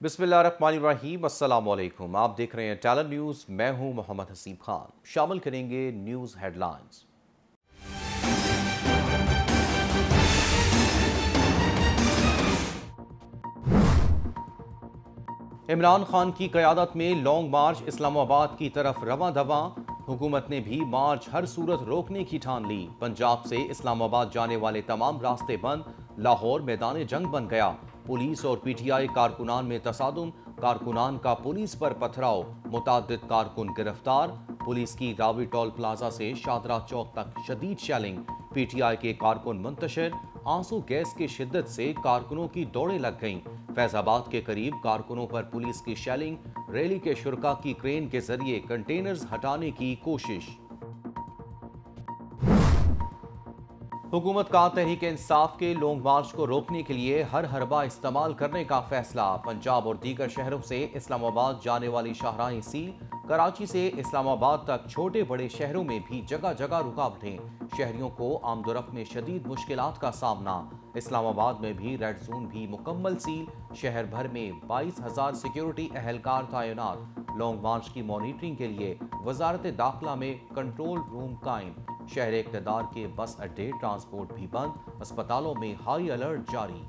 बिस्मिल्लाहिर्रहमानिर्रहीम, अस्सलामुअलैकुम। आप देख रहे हैं टैलेंट न्यूज़। मैं हूं मोहम्मद हसीब खान। शामिल करेंगे न्यूज़ हेडलाइंस। इमरान खान की क़यादत में लॉन्ग मार्च इस्लामाबाद की तरफ रवां दवां। हुकूमत ने भी मार्च हर सूरत रोकने की ठान ली। पंजाब से इस्लामाबाद जाने वाले तमाम रास्ते बंद। लाहौर मैदान जंग बन गया। पुलिस और पीटीआई कारकुनान में तसादुम। कारकुनान का पुलिस पर पथराव। मुताद्दिद कारकुन गिरफ्तार। पुलिस की रावी टोल प्लाजा से शादरा चौक तक शदीद शेलिंग। पीटीआई के कारकुन मुंतशिर। आंसू गैस की शिद्दत से कारकुनों की दौड़ें लग गईं। फैजाबाद के करीब कारकुनों पर पुलिस की शेलिंग। रैली के शुरका की क्रेन के जरिए कंटेनर्स हटाने की कोशिश। हुकूमत का तहरीक इंसाफ के लॉन्ग मार्च को रोकने के लिए हर हरबा इस्तेमाल करने का फैसला। पंजाब और दीगर शहरों से इस्लामाबाद जाने वाली शाहराहें सील। कराची से इस्लामाबाद तक छोटे बड़े शहरों में भी जगह जगह रुकावटें। शहरियों को आमदोरफ्त में शदीद मुश्किलात का सामना। इस्लामाबाद में भी रेड जोन भी मुकम्मल सील। शहर भर में 22,000 सिक्योरिटी अहलकार तैनात। लॉन्ग मार्च की मॉनिटरिंग के लिए वजारत दाखिला में कंट्रोल रूम कायम। शहर इक़्तिदार के बस अड्डे ट्रांसपोर्ट भी बंद। अस्पतालों में हाई अलर्ट जारी।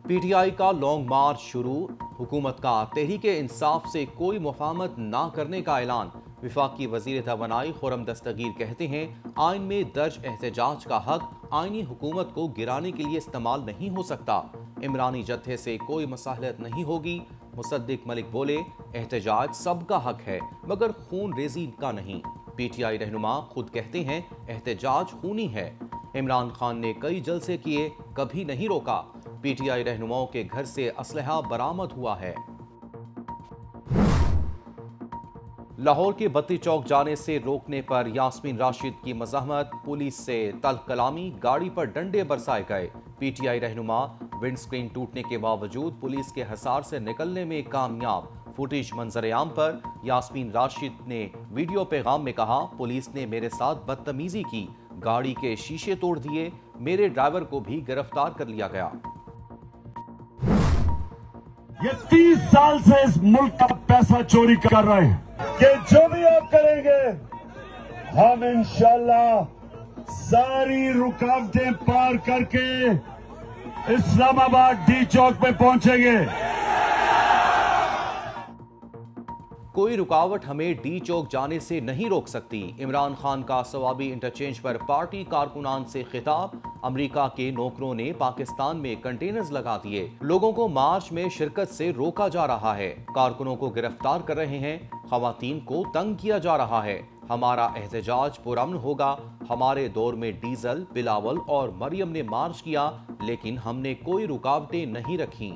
पीटीआई का लॉन्ग मार्च शुरू। हुकूमत का तहरीक इंसाफ से कोई मुफाहमत ना करने का ऐलान। वफाकी वजीर तवानाई खुर्रम दस्तगीर कहते हैं, आइन में दर्ज एहतजाज का हक आइनी हुकूमत को गिराने के लिए इस्तेमाल नहीं हो सकता। इमरानी जत्थे से कोई मसाहलत नहीं होगी। मुसद्दिक मलिक बोले, एहतजाज सबका हक है मगर खून रेजी का नहीं। पीटीआई रहनुमा खुद कहते हैं, एहतजाज खूनी है। इमरान खान ने कई जलसे किए, कभी नहीं रोका। पीटीआई रहनुमाओं के घर से असलहा बरामद हुआ है। लाहौर के बत्ती चौक जाने से रोकने पर यास्मीन राशिद की मज़ाहमत। पुलिस से तल्ख कलामी। गाड़ी पर डंडे बरसाए गए। पीटीआई रहनुमा विंड स्क्रीन टूटने के बावजूद पुलिस के हसार से निकलने में कामयाब। फुटेज मंजर-ए-आम पर। यास्मीन राशिद ने वीडियो पैगाम में कहा, पुलिस ने मेरे साथ बदतमीजी की, गाड़ी के शीशे तोड़ दिए, मेरे ड्राइवर को भी गिरफ्तार कर लिया गया। ये 30 साल से इस मुल्क का पैसा चोरी कर रहे हैं कि जो भी आप करेंगे हम इंशाल्लाह सारी रुकावटें पार करके इस्लामाबाद डी चौक पे पहुंचेंगे। कोई रुकावट हमें डी चौक जाने से नहीं रोक सकती। इमरान खान का सवाबी इंटरचेंज पर पार्टी कारकुनान से खिताब। अमेरिका के नौकरों ने पाकिस्तान में कंटेनर्स लगा दिए। लोगों को मार्च में शिरकत से रोका जा रहा है। कारकुनों को गिरफ्तार कर रहे हैं। खवातीन को तंग किया जा रहा है। हमारा एहतजाज पुरअमन होगा। हमारे दौर में डीजल, बिलावल और मरियम ने मार्च किया, लेकिन हमने कोई रुकावटें नहीं रखी।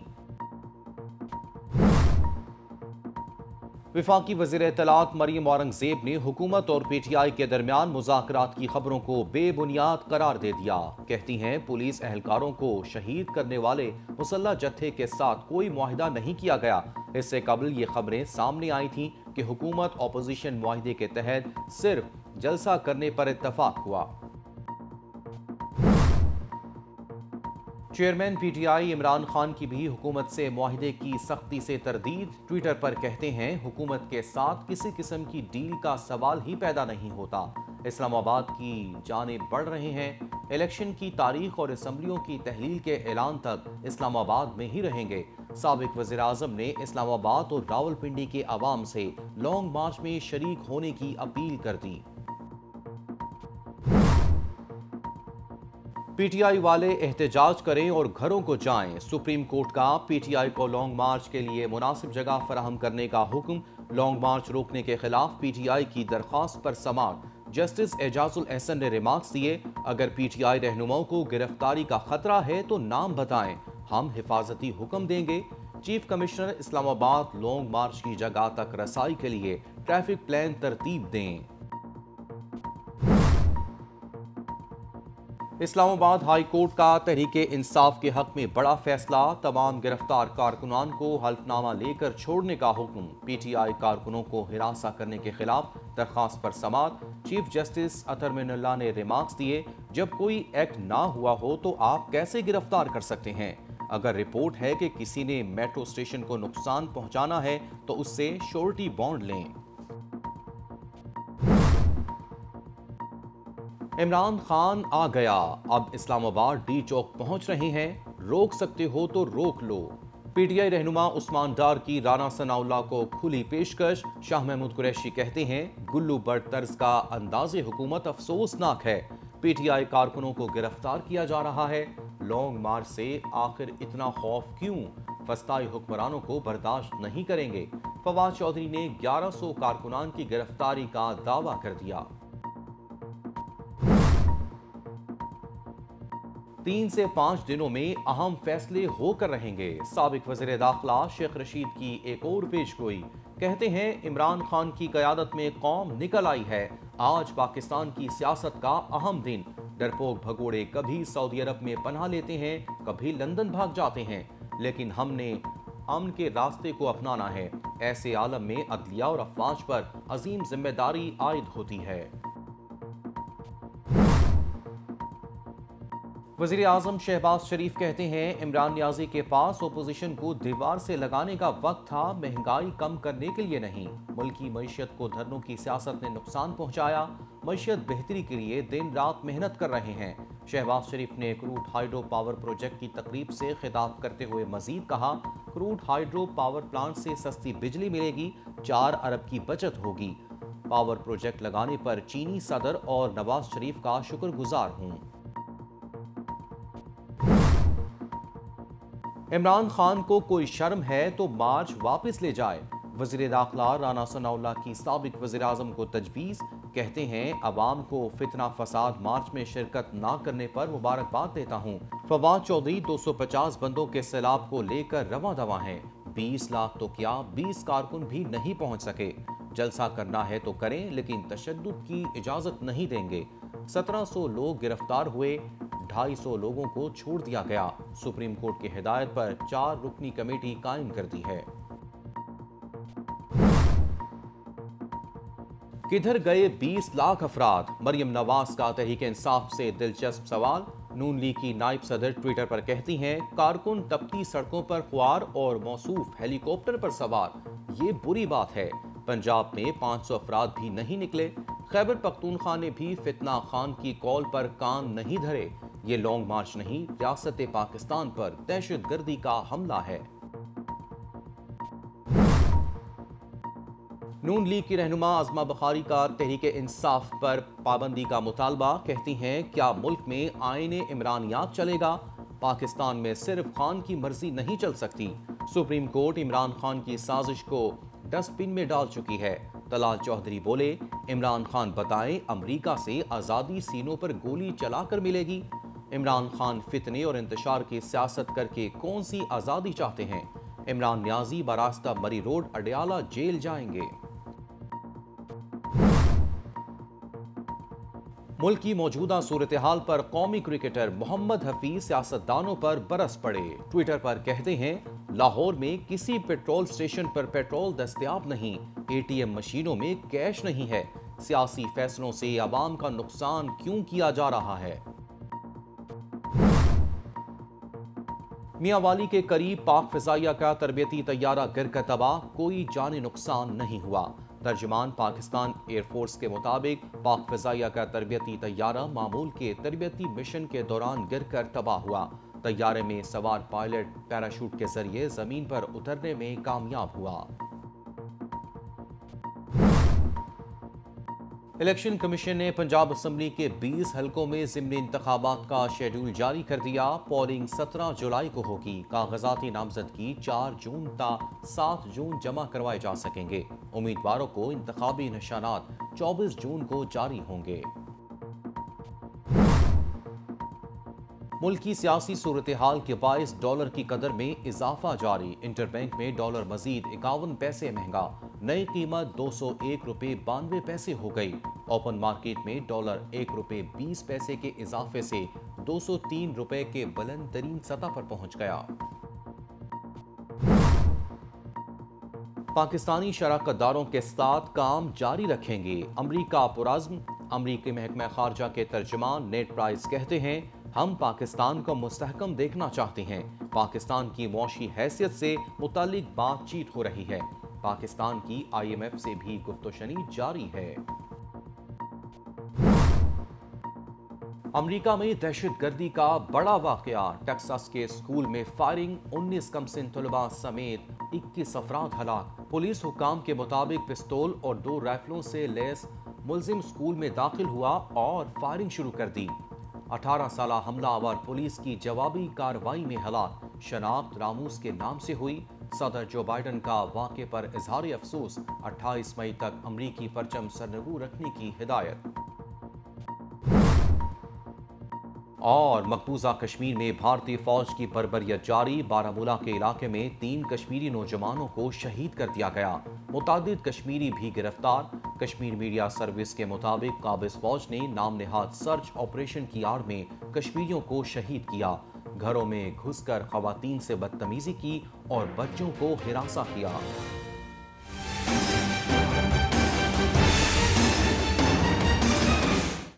वफाकी वज़ीर इत्तलात मरियम औरंगज़ेब ने हुकूमत और पीटीआई के दरमियान मुज़ाकरात की खबरों को बेबुनियाद करार दे दिया। कहती हैं, पुलिस एहलकारों को शहीद करने वाले मुसल्लह जत्थे के साथ कोई मुआहिदा नहीं किया गया। इससे कबल ये खबरें सामने आई थीं कि हुकूमत ऑपोजिशन मुआहिदे के तहत सिर्फ जलसा करने पर इत्तफाक हुआ। चेयरमैन पीटीआई इमरान खान की भी हुकूमत से मुआहिदे की सख्ती से तरदीद। ट्विटर पर कहते हैं, हुकूमत के साथ किसी किस्म की डील का सवाल ही पैदा नहीं होता। इस्लामाबाद की जानिब बढ़ रहे हैं। इलेक्शन की तारीख और असम्बलियों की तहलील के ऐलान तक इस्लामाबाद में ही रहेंगे। साबिक वज़ीर आज़म ने इस्लामाबाद और रावलपिंडी के अवाम से लॉन्ग मार्च में शरीक होने की अपील कर दी। पीटीआई वाले एहतजाज करें और घरों को जाएं। सुप्रीम कोर्ट का पीटीआई को लॉन्ग मार्च के लिए मुनासिब जगह फराहम करने का हुक्म। लॉन्ग मार्च रोकने के खिलाफ पीटीआई की दरख्वास्त पर समाअत। जस्टिस एजाजुल एहसन ने रिमार्क्स दिए, अगर पीटीआई रहनुमाओं को गिरफ्तारी का खतरा है तो नाम बताएं, हम हिफाजती हुक्म देंगे। चीफ कमिश्नर इस्लामाबाद लॉन्ग मार्च की जगह तक रसाई के लिए ट्रैफिक प्लान तरतीब दें। इस्लामाबाद हाई कोर्ट का तहरीक इंसाफ के हक में बड़ा फैसला। तमाम गिरफ्तार कारकुनान को हल्फनामा लेकर छोड़ने का हुक्म। पीटीआई कारकुनों को हिरासा करने के खिलाफ दरख्वास्त पर समाअत। चीफ जस्टिस अतर मिनल्ला ने रिमार्क्स दिए, जब कोई एक्ट ना हुआ हो तो आप कैसे गिरफ्तार कर सकते हैं। अगर रिपोर्ट है कि किसी ने मेट्रो स्टेशन को नुकसान पहुंचाना है तो उससे श्योरिटी बॉन्ड लें। इमरान खान आ गया, अब इस्लामाबाद डी चौक पहुंच रहे हैं, रोक सकते हो तो रोक लो। पीटीआई रहनुमा उस्मान डार की राना सनाउल्लाह को खुली पेशकश। शाह महमूद कुरैशी कहते हैं गुल्लू बट तर्ज का अंदाज़े हुकूमत अफसोसनाक है। पीटीआई कारकुनों को गिरफ्तार किया जा रहा है। लॉन्ग मार्च से आखिर इतना खौफ क्यों? फस्ताई हुक्मरानों को बर्दाश्त नहीं करेंगे। फवाद चौधरी ने 1100 कारकुनान की गिरफ्तारी का दावा कर दिया। 3 से 5 दिनों में अहम फैसले होकर रहेंगे। साबिक वज़ीर दाखिला शेख रशीद की एक और पेशगोई। कहते हैं इमरान खान की क़यादत में कौम निकल आई है। आज पाकिस्तान की सियासत का अहम दिन। डरपोक भगोड़े कभी सऊदी अरब में पनाह लेते हैं, कभी लंदन भाग जाते हैं, लेकिन हमने अमन के रास्ते को अपनाना है। ऐसे आलम में अदलिया और अफवाज पर अजीम जिम्मेदारी आयद होती है। वज़ीर आज़म शहबाज शरीफ कहते हैं इमरान नियाज़ी के पास ओपोजिशन को दीवार से लगाने का वक्त था, महंगाई कम करने के लिए नहीं। मुल्की मईशत को धरनों की सियासत ने नुकसान पहुंचाया। मईशत बेहतरी के लिए दिन रात मेहनत कर रहे हैं। शहबाज शरीफ ने क्रूड हाइड्रो पावर प्रोजेक्ट की तकरीब से खिताब करते हुए मजीद कहा क्रूड हाइड्रो पावर प्लांट से सस्ती बिजली मिलेगी, 4 अरब की बचत होगी। पावर प्रोजेक्ट लगाने पर चीनी सदर और नवाज शरीफ का शुक्रगुजार हूँ। इमरान खान को कोई शर्म है तो मार्च वापस ले जाए। वज़ीर दाखिला राना सनाउल्लाह की साबिक वज़ीर आज़म को तजवीज़। कहते हैं अवाम को फितना फसाद मार्च में शिरकत ना करने पर मुबारकबाद देता हूँ। फवाद चौधरी 250 बंदों के सैलाब को लेकर रवा दवा हैं। 20 लाख तो क्या 20 कारकुन भी नहीं पहुँच सके। जलसा करना है तो करें, लेकिन तशद्दुद की इजाज़त नहीं देंगे। 1700 लोग गिरफ्तार हुए, 250 लोगों को छोड़ दिया गया। सुप्रीम कोर्ट की हिदायत पर 4 रुकनी कमेटी कायम कर दी है। किधर गए 20 लाख अफराद? मरियम नवाज का तहरीक इंसाफ से दिलचस्प सवाल। नून लीग की नायब सदर ट्विटर पर कहती हैं कारकुन तपती सड़कों पर ख्वार और मौसूफ हेलीकॉप्टर पर सवार, ये बुरी बात है। पंजाब में 500 अफराद भी नहीं निकले। खैबर पख्तूनख्वा ने भी फितना खान की कॉल पर कान नहीं धरे। ये लॉन्ग मार्च नहीं, रियासत पाकिस्तान पर दहशतगर्दी का हमला है। नून लीग की रहनुमा आज़मा बुखारी का तहरीक इंसाफ पर पाबंदी का मुतालबा। कहती हैं क्या मुल्क में आईने इमरानियात चलेगा? पाकिस्तान में सिर्फ खान की मर्जी नहीं चल सकती। सुप्रीम कोर्ट इमरान खान की साजिश को डस्टबिन में डाल चुकी है। तलाल चौधरी बोले इमरान खान बताएं अमरीका से आज़ादी सीनों पर गोली चलाकर मिलेगी। इमरान खान फितने और इंतशार की सियासत करके कौन सी आज़ादी चाहते हैं? इमरान नियाज़ी बरास्ता मरी रोड अडयाला जेल जाएंगे। मुल्क की मौजूदा सूरत हाल पर कौमी क्रिकेटर मोहम्मद हफीज सियासतदानों पर बरस पड़े। ट्विटर पर कहते हैं लाहौर में किसी पेट्रोल स्टेशन पर पेट्रोल दस्तयाब नहीं, एटीएम मशीनों में कैश नहीं है। सियासी फैसलों से अवाम का नुकसान क्यों किया जा रहा है? मियांवाली के करीब पाक फिजाइया का तरबियती तैयारा गिरकर तबाह, कोई जानी नुकसान नहीं हुआ। तर्जुमान पाकिस्तान एयरफोर्स के मुताबिक पाक फिजाइया का तरबियती तैयारा मामूल के तरबियती मिशन के दौरान गिरकर तबाह हुआ। तैयारे में सवार पायलट पैराशूट के जरिए जमीन पर उतरने में कामयाब हुआ। इलेक्शन कमीशन ने पंजाब असम्बली के 20 हलकों में ज़िमनी इंतखाबात का शेड्यूल जारी कर दिया। पोलिंग 17 जुलाई को होगी। कागजाती नामजदगी 4 जून ता 7 जून जमा करवाए जा सकेंगे। उम्मीदवारों को इंतखाबी निशानात 24 जून को जारी होंगे। मुल्क की सियासी सूरत हाल के बायस डॉलर की कदर में इजाफा जारी। इंटरबैंक में डॉलर मजीद 51 पैसे महंगा, नई कीमत 201 रुपये 92 पैसे हो गई। ओपन मार्केट में डॉलर 1 रुपये 20 पैसे के इजाफे से 203 रुपए के बुलंद तरीन सतह पर पहुंच गया। पाकिस्तानी शराकतदारों के साथ काम जारी रखेंगे, अमरीका पुरज़्म। अमरीकी महकमा खारजा के तर्जुमान नेट प्राइस कहते हैं ہم پاکستان کو مستحکم دیکھنا چاہتے ہیں۔ پاکستان کی معاشی حیثیت سے متعلق بات چیت ہو رہی ہے۔ پاکستان کی IMF سے بھی گفت و شنید جاری ہے۔ امریکہ میں دہشت گردی کا بڑا واقعہ، ٹیکساس کے اسکول میں فائرنگ، 19 کم سن طلباء سمیت 21 افراد ہلاک۔ پولیس حکام کے مطابق پستول اور 2 رائفلوں سے لیس ملزم اسکول میں داخل ہوا اور فائرنگ شروع کر دی۔ 18 سالہ حملہ آور پولیس کی جوابی کارروائی میں ہلاک۔ شناخت راموس کے نام سے ہوئی۔ صدر جو بائیڈن کا واقعے پر اظہار افسوس، 28 مئی تک امریکی پرچم سرنگو رکھنے کی ہدایت۔ اور مقبوضہ کشمیر میں بھارتی فوج کی بربریت جاری، بارامولہ کے علاقے میں 3 کشمیری نوجوانوں کو شہید کر دیا گیا۔ متعدد کشمیری بھی گرفتار۔ کشمیر میڈیا سروس کے مطابق قابض فوج نے نام نہاد سرچ آپریشن کی آڑ میں کشمیریوں کو شہید کیا، گھروں میں گھس کر خواتین سے بدتمیزی کی اور بچوں کو ہراساں کیا۔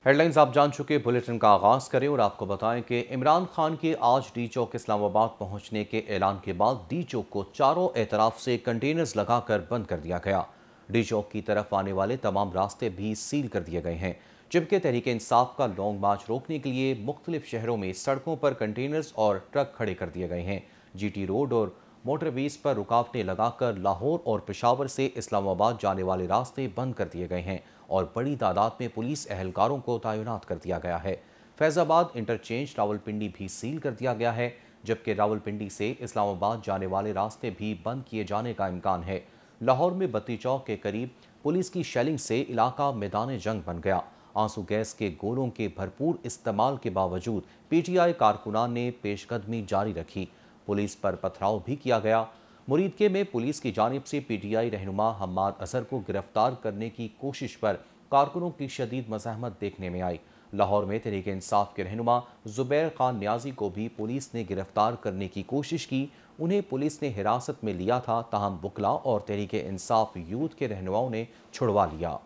ہیڈ لائنز آپ جان چکے، بلیٹن کا آغاز کریں اور آپ کو بتائیں کہ عمران خان کے آج ڈی چوک اسلام آباد پہنچنے کے اعلان کے بعد ڈی چوک کو چاروں اطراف سے کنٹینرز لگا کر بند کر دیا گیا۔ ڈی چوک کی طرف آنے والے تمام راستے بھی سیل کر دیے گئے ہیں، جبکہ تحریک انصاف کا لانگ مارچ روکنے کے لیے مختلف شہروں میں سڑکوں پر کنٹینرز اور ٹرک کھڑے کر دیے گئے ہیں۔ جی ٹی روڈ اور موٹر ویز پر رکاوٹیں لگا کر لاہور اور پشاور سے اسلام آباد جانے والے راستے بند کر دیے گئے ہیں اور بڑی تعداد میں پولیس اہلکاروں کو تعینات کر دیا گیا ہے۔ فیض آباد انٹرچینج راولپنڈی بھی سیل کر دیا گیا ہے، جبکہ راولپنڈی سے اسلام آباد جانے والے راستے بھی بند کیے جانے کا امکان ہے۔ لاہور میں بتی چوک کے قریب پولیس کی شیلنگ سے علاقہ میدان جنگ بن گیا۔ آنسو گیس کے گولوں کے بھرپور استعمال کے باوجود پی ٹی آئی کارکنان نے پیش قدمی جاری رکھی، پولیس پر پتھراؤ بھی کیا گیا۔ مریدکے میں پولیس کی جانب سے پی ٹی آئی رہنما حماد اظہر کو گرفتار کرنے کی کوشش پر کارکنوں کی شدید مزاحمت دیکھنے میں آئی۔ لاہور میں تحریک انصاف کے رہنما زبیر خان نیازی کو بھی پولیس نے گرفتار کرنے کی کوشش کی، انہیں پولیس نے حراست میں لیا تھا، تاہم بکلا اور تحریک انصاف یوتھ کے رہنماؤں نے چھڑوا لیا۔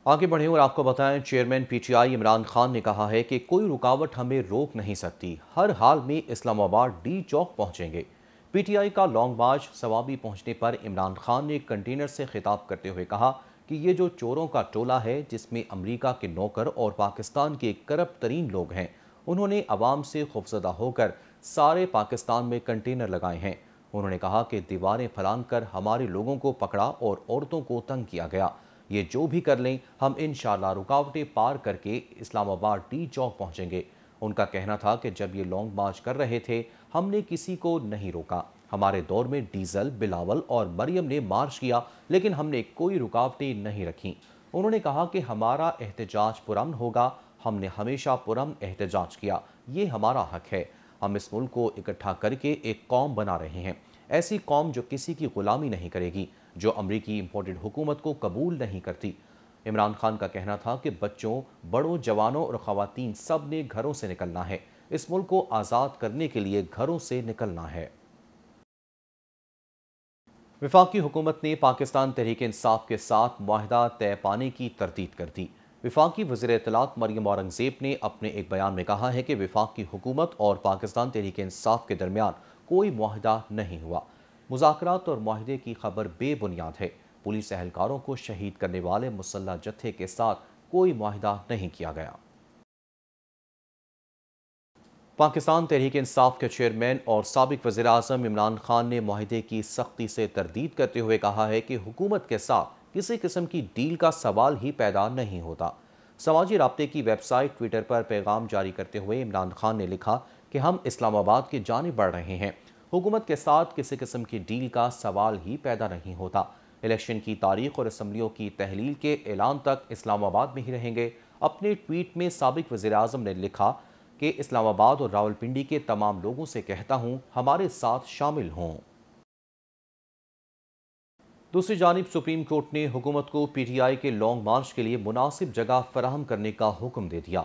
آگے بڑھیں اور آپ کو بتائیں، chairman P T I Imran Khan نے کہا ہے کہ کوئی رکاوٹ ہمیں روک نہیں سکتی، ہر حال میں اسلام آباد ڈی چوک پہنچیں گے۔ پی ٹی آئی کا لانگ مارچ ثوابی پہنچنے پر عمران خان نے کنٹینر سے خطاب کرتے ہوئے کہا کہ یہ جو چوروں کا ٹولہ ہے، جس میں امریکہ کے نوکر اور پاکستان کے کرپٹ ترین لوگ ہیں، انہوں نے عوام سے خوفزدہ ہو کر سارے پاکستان میں کنٹینر لگائے ہیں۔ انہوں نے کہا کہ دیواریں پھلانگ کر ہمارے لوگوں کو پکڑا اور عورتوں کو تنگ کیا گیا، یہ جو بھی کر لیں ہم انشاءاللہ رکاوٹیں پار کر کے اسلام آباد ڈی چوک پہنچیں گے۔ ان کا کہنا تھا کہ جب یہ لانگ مارچ کر رہے تھے ہم نے کسی کو نہیں روکا، ہمارے دور میں ڈیزل، بلاول اور مریم نے مارچ کیا لیکن ہم نے کوئی رکاوٹیں نہیں رکھیں۔ انہوں نے کہا کہ ہمارا احتجاج پرامن ہوگا، ہم نے ہمیشہ پرامن احتجاج کیا، یہ ہمارا حق ہے، ہم اس ملک کو اکٹھا کر کے ایک قوم بنا رہے ہیں، ایسی قوم جو کسی کی غلامی نہیں کرے گی، جو امریکی امپورٹڈ حکومت کو قبول نہیں کرتی۔ عمران خان کا کہنا تھا کہ بچوں، بڑوں، جوانوں اور خواتین سب نے گھروں سے نکلنا ہے، اس ملک کو آزاد کرنے کے لیے گھروں سے نکلنا ہے۔ وفاقی حکومت نے پاکستان تحریک انصاف کے ساتھ معاہدہ طے پانے کی تردید کر دی۔ وفاقی وزیر اطلاعات مریم اورنگزیب نے اپنے ایک بیان میں کہا ہے کہ وفاقی حکومت اور پاکستان تحریک انصاف کے درمیان کوئی معاہدہ نہیں ہوا، مذاکرات اور معاہدے کی خبر بے بنیاد ہے، پولیس اہلکاروں کو شہید کرنے والے مسلح جتھے کے ساتھ کوئی معاہدہ نہیں کیا گیا۔ پاکستان تحریک انصاف کے چیئرمین اور سابق وزیر اعظم عمران خان نے معاہدے کی سختی سے تردید کرتے ہوئے کہا ہے کہ حکومت کے ساتھ کسی قسم کی ڈیل کا سوال ہی پیدا نہیں ہوتا۔ سماجی رابطے کی ویب سائٹ ٹویٹر پر پیغام جاری کرتے ہوئے عمران خان نے لکھا کہ ہم اسلام آباد کی جانب بڑھ رہے ہیں، حکومت کے ساتھ کسی قسم کی ڈیل کا سوال ہی پیدا نہیں ہوتا، الیکشن کی تاریخ اور اسمبلیوں کی تحلیل کے اعلان تک اسلام آباد میں ہی رہیں گے۔ اپنے ٹویٹ میں سابق وزیر اعظم نے لکھا کہ اسلام آباد اور راولپنڈی کے تمام لوگوں سے کہتا ہوں ہمارے ساتھ شامل ہوں۔ دوسری جانب سپریم کورٹ نے حکومت کو پی ٹی آئی کے لانگ مارچ کے لیے مناسب جگہ فراہم کرنے کا حکم دے دیا۔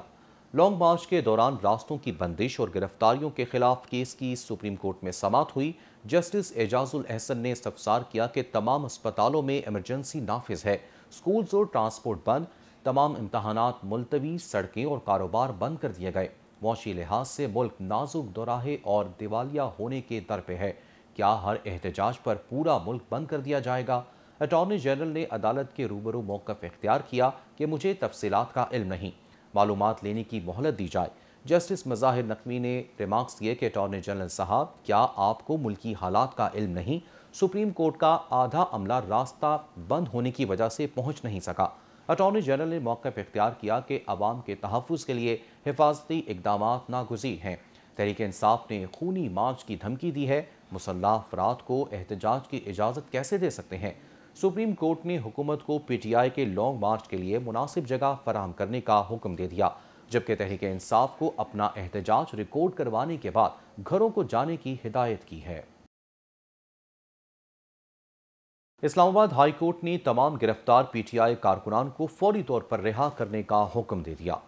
لانگ مارچ کے دوران راستوں کی بندش اور گرفتاریوں کے خلاف کیس کی سپریم کورٹ میں سماعت ہوئی۔ جسٹس اعجاز الاحسن نے استفسار کیا کہ تمام اسپتالوں میں ایمرجنسی نافذ ہے، سکولز اور ٹرانسپورٹ بند، तमाम इम्तहानात मुलतवी, सड़कें और कारोबार बंद कर दिए गए। मौशी लिहाज से मुल्क नाजुक दोराहे और दिवालिया होने के दर पे है। क्या हर एहतजाज पर पूरा मुल्क बंद कर दिया जाएगा? अटॉर्नी जनरल ने अदालत के रूबरू मौक़िफ़ इख्तियार किया कि मुझे तफसीलात का इल्म नहीं, मालूमात लेने की मोहलत दी जाए। जस्टिस मज़ाहिर नकवी ने रिमार्क्स किए कि अटॉर्नी जनरल साहब, क्या आपको मुल्की हालात का इल्म नहीं? सुप्रीम कोर्ट का आधा अमला रास्ता बंद होने की वजह से पहुँच नहीं सका। अटॉर्नी जनरल ने मौक़िफ़ इख्तियार किया कि अवाम के तहफ़्फ़ुज़ के लिए हिफाजती इक़दामात नागुज़ीर हैं। तहरीक इंसाफ ने खूनी मार्च की धमकी दी है। मुसल्लह अफराद को एहतजाज की इजाज़त कैसे दे सकते हैं? सुप्रीम कोर्ट ने हुकूमत को PTI के लॉन्ग मार्च के लिए मुनासिब जगह फराहम करने का हुक्म दे दिया, जबकि तहरीक इंसाफ को अपना एहतजाज रिकॉर्ड करवाने के बाद घरों को जाने की हिदायत की है। इस्लामाबाद हाई कोर्ट ने तमाम गिरफ्तार PTI कारकुनान को फौरी तौर पर रिहा करने का हुक्म दे दिया।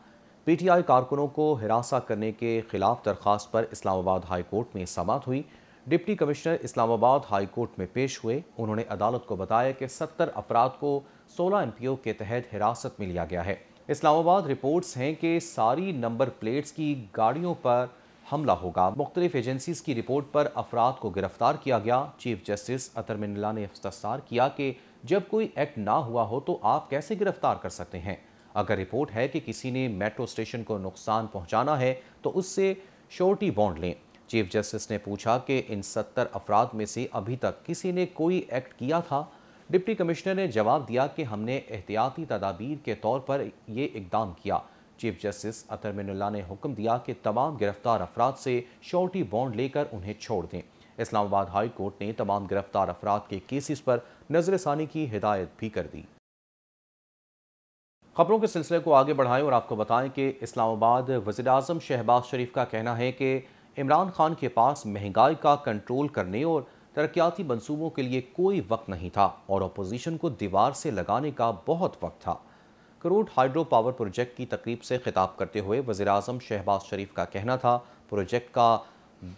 PTI कारकुनों को हिरासा करने के खिलाफ दरख्वास्त पर इस्लामाबाद हाई कोर्ट में समाअत हुई। Deputy commissioner Islamabad high court में पेश हुए। उन्होंने अदालत को बताया कि 70 अफराद को 16 MPO के तहत हिरासत में लिया गया है। इस्लामाबाद रिपोर्ट्स हैं कि सारी नंबर प्लेट्स की गाड़ियों पर हमला होगा। मुख्तलिफ एजेंसीज की रिपोर्ट पर अफराद को गिरफ्तार किया गया। चीफ जस्टिस अतर मिनल्ला ने इफ्तिसार किया कि जब कोई एक्ट ना हुआ हो तो आप कैसे गिरफ्तार कर सकते हैं? अगर रिपोर्ट है कि किसी ने मेट्रो स्टेशन को नुकसान पहुंचाना है तो उससे श्योरिटी बॉन्ड लें। चीफ जस्टिस ने पूछा कि इन 70 अफराद में से अभी तक किसी ने कोई एक्ट किया था? डिप्टी कमिश्नर ने जवाब दिया कि हमने एहतियाती तदाबीर के तौर पर ये इकदाम किया। चीफ जस्टिस अतर मिनल्ला ने हुक्म दिया कि तमाम गिरफ्तार अफराद से श्योरिटी बॉन्ड लेकर उन्हें छोड़ दें। इस्लामाबाद हाई कोर्ट ने तमाम गिरफ्तार अफराद के केसेस पर नजरसानी की हिदायत भी कर दी। खबरों के सिलसिले को आगे बढ़ाएं और आपको बताएं कि इस्लामाबाद वज़ीर-ए-आज़म शहबाज शरीफ का कहना है कि इमरान खान के पास महंगाई का कंट्रोल करने और तरक्याती मंसूबों के लिए कोई वक्त नहीं था और अपोजिशन को दीवार से लगाने का बहुत वक्त था। क्रूड हाइड्रो पावर प्रोजेक्ट की तकरीब से खिताब करते हुए वज़ीर-ए-आज़म शहबाज शरीफ का कहना था, प्रोजेक्ट का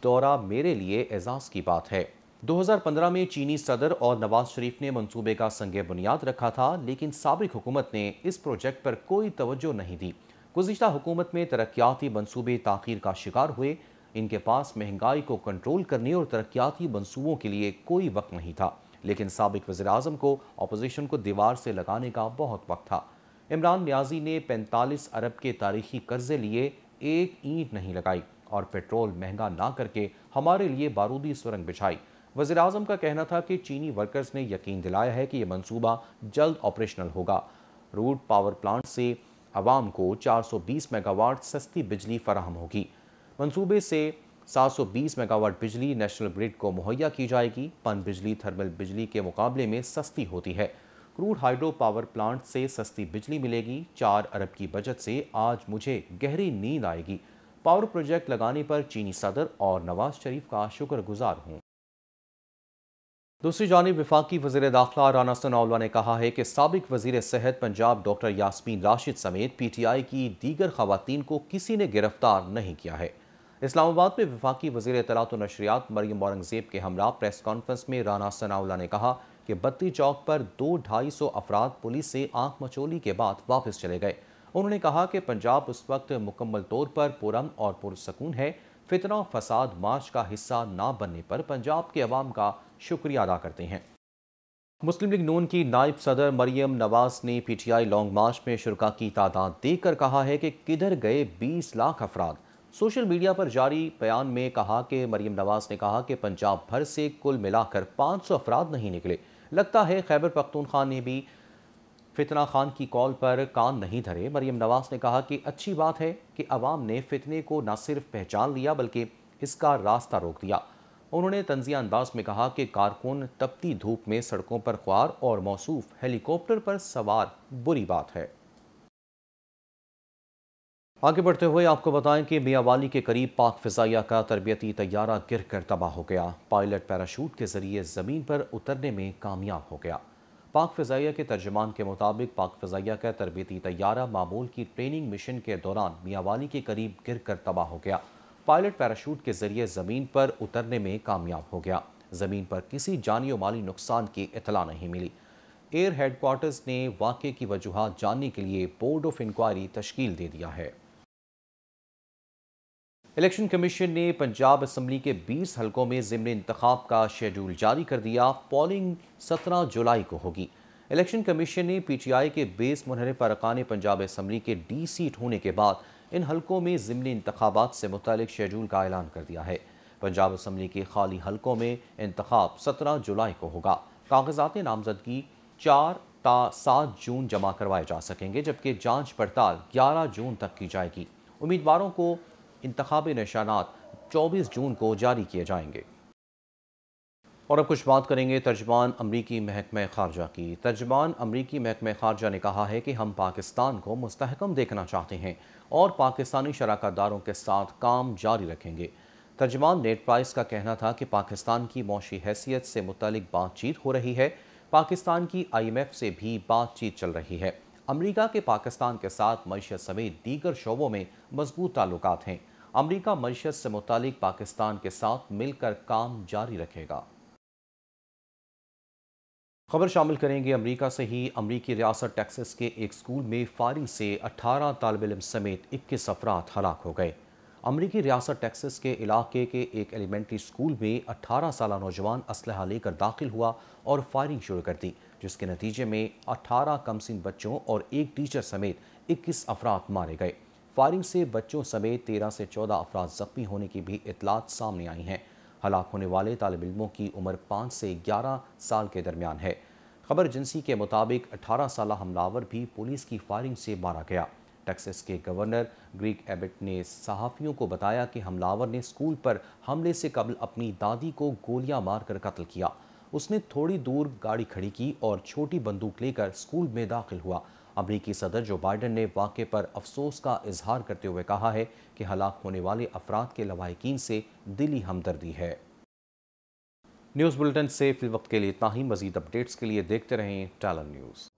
दौरा मेरे लिए एजाज़ की बात है। 2015 में चीनी सदर और नवाज शरीफ ने मंसूबे का संगे बुनियाद रखा था, लेकिन साबिक हुकूमत ने इस प्रोजेक्ट पर कोई तवज्जो नहीं दी। गुज़िश्ता हुकूमत में तरक्याती मंसूबे ताख़ीर का शिकार हुए। इनके पास महंगाई को कंट्रोल करने और तरक्याती मंसूबों के लिए कोई वक्त नहीं था, लेकिन साबिक वज़ीर-ए-आज़म को अपोजिशन को दीवार से लगाने का बहुत वक्त था। इमरान नियाज़ी ने 45 अरब के तारीखी कर्जे लिए, एक ईंट नहीं लगाई और पेट्रोल महंगा ना करके हमारे लिए बारूदी सुरंग बिछाई। वज़ीर-ए-आज़म का कहना था कि चीनी वर्कर्स ने यकीन दिलाया है कि यह मंसूबा जल्द ऑपरेशनल होगा। रूट पावर प्लांट से आवाम को 420 मेगावाट सस्ती बिजली फराहम होगी। मंसूबे से 720 मेगावाट बिजली नेशनल ग्रिड को मुहैया की जाएगी। पन बिजली थर्मल बिजली के मुकाबले में सस्ती होती है। क्रूड हाइड्रो पावर प्लांट से सस्ती बिजली मिलेगी। 4 अरब की बचत से आज मुझे गहरी नींद आएगी। पावर प्रोजेक्ट लगाने पर चीनी सदर और नवाज शरीफ का शुक्रगुजार हूँ। दूसरी जानिब वफाकी वज़ीर दाखिला राना सनाउल्लाह ने कहा है कि साबिक वज़ीर सेहत पंजाब डॉक्टर यास्मीन राशिद समेत PTI की दीगर खवातीन को किसी ने गिरफ्तार नहीं किया है। इस्लामाबाद में वफाकी वज़ीर इत्तलात व नशरियात मरियम औरंगज़ेब के हमरा प्रेस कॉन्फ्रेंस में राना सनाउल्लाह ने कहा कि बत्ती चौक पर 200-250 अफराद पुलिस से आंख मचोली के बाद वापस चले गए। उन्होंने कहा कि पंजाब उस वक्त मुकम्मल तौर पर पुरअमन और पुरसकून है। फितना फसाद मार्च का हिस्सा ना बनने पर पंजाब के अवाम का शुक्रिया अदा करते हैं। मुस्लिम लीग नून की नायब सदर मरियम नवाज ने PTI लॉन्ग मार्च में शुरका की तादाद देखकर कहा है कि किधर गए 20 लाख अफराद। सोशल मीडिया पर जारी बयान में कहा कि मरियम नवाज ने कहा कि पंजाब भर से कुल मिलाकर 500 अफराद नहीं निकले। लगता है खैबर पख्तूनख्वा ने भी फितना खान की कॉल पर कान नहीं धरे। मरियम नवाज ने कहा कि अच्छी बात है कि अवाम ने फितने को न सिर्फ पहचान लिया बल्कि इसका रास्ता रोक दिया। उन्होंने तंजिया अंदाज में कहा कि कारकुन तपती धूप में सड़कों पर ख्वार और मौसूफ हेलीकॉप्टर पर सवार बुरी बात है। आगे बढ़ते हुए आपको बताएं कि मियांवाली के करीब पाक फिजाइया का तरबियती तैयारा गिर कर तबाह हो गया। पायलट पैराशूट के जरिए ज़मीन पर उतरने में कामयाब हो गया। पाक फिजाइया के तर्जमान के मुताबिक पाक फिजाइया का तरबियती तैयारा मामूल की ट्रेनिंग मिशन के दौरान मियांवाली के करीब गिर कर तबाह हो गया। पायलट पैराशूट के जरिए ज़मीन पर उतरने में कामयाब हो गया। ज़मीन पर किसी जानी और माली नुकसान की इतला नहीं मिली। ایئر ہیڈ کوارٹرز نے واقعے کی وجوہات جاننے کے لیے بورڈ آف انکوائری تشکیل دے دیا ہے۔ الیکشن کمیشن نے پنجاب اسمبلی کے 20 حلقوں میں ضمن انتخاب کا شیڈول جاری کر دیا۔ پولنگ 17 جولائی کو ہوگی۔ الیکشن کمیشن نے پی ٹی آئی کے 20 منحرف ارکان پنجاب اسمبلی کے ڈی سیٹ ہونے کے بعد ان حلقوں میں ضمنی انتخابات سے متعلق شیڈول کا اعلان کر دیا ہے۔ پنجاب اسمبلی کے خالی حلقوں میں انتخاب 17 جولائی کو ہوگا۔ کاغذات نامزدگی 4 تا 7 جون جمع کروائے جا سکیں گے، جبکہ جانچ پڑتال 11 جون تک کی جائے گی۔ امیدواروں کو انتخابی نشانات 24 جون کو جاری کیے جائیں گے۔ اور اب کچھ بات کریں گے ترجمان امریکی محکمہ خارجہ کی۔ ترجمان امریکی محکمہ خارجہ نے کہا ہے کہ ہم پاکستان کو مستحکم دیکھنا چاہتے ہیں اور پاکستانی شراکت داروں کے ساتھ کام جاری رکھیں گے۔ ترجمان نیڈ پرائس کا کہنا تھا کہ پاکستان کی معاشی حیثیت سے متعلق بات چیت ہو رہی ہے۔ پاکستان کی IMF سے بھی بات چیت چل رہی ہے۔ امریکہ کے پاکستان کے ساتھ معیشت سمیت دیگر شعبوں میں مضبوط تعلقات ہیں۔ امریکہ معیشت سے متعلق پاکستان کے ساتھ مل کر کام جاری رکھے گا۔ خبر شامل کریں گے امریکہ سے ہی۔ امریکی ریاست ٹیکساس کے ایک سکول میں فائرنگ سے 18 طالب علم سمیت 21 افراد ہلاک ہو گئے۔ امریکی ریاست ٹیکساس کے علاقے کے ایک ایلیمنٹری سکول میں 18 سالہ نوجوان اسلحہ لے کر داخل ہوا اور فائرنگ شروع کر دی، جس کے نتیجے میں 18 کم سن بچوں اور ایک ٹیچر سمیت 21 افراد مارے گئے۔ فائرنگ سے بچوں سمیت 13 سے 14 افراد زخمی ہونے کی بھی اطلاعات سامنے آئی ہیں۔ ہلاک ہونے والے طالب علموں کی عمر 5 سے 11 سال کے درمیان ہے۔ خبر ایجنسی کے مطابق 18 سالہ حملہ بھی پولیس کی فائرنگ سے مارا گیا۔ ٹیکساس کے گورنر گریگ ایبٹ نے صحافیوں کو بتایا کہ حملہ نے اسکول پر حملے سے قبل اپنی دادی کو گولیاں مار کر قتل کیا۔ اس نے تھوڑی دور گاڑی کھڑی کی اور چھوٹی بندوق لے کر اسکول میں داخل ہوا۔ امریکی صدر جو بائیڈن نے واقعے پر افسوس کا اظہار کرتے ہوئے کہا ہے کہ ہلاک ہونے والے افراد کے لواحقین سے دلی ہمدردی ہے۔ نیوز بلٹن سے فی الوقت کے لیے اتنا ہی۔ مزید اپڈیٹس کے لیے دیکھتے رہیں ٹیلن نیوز۔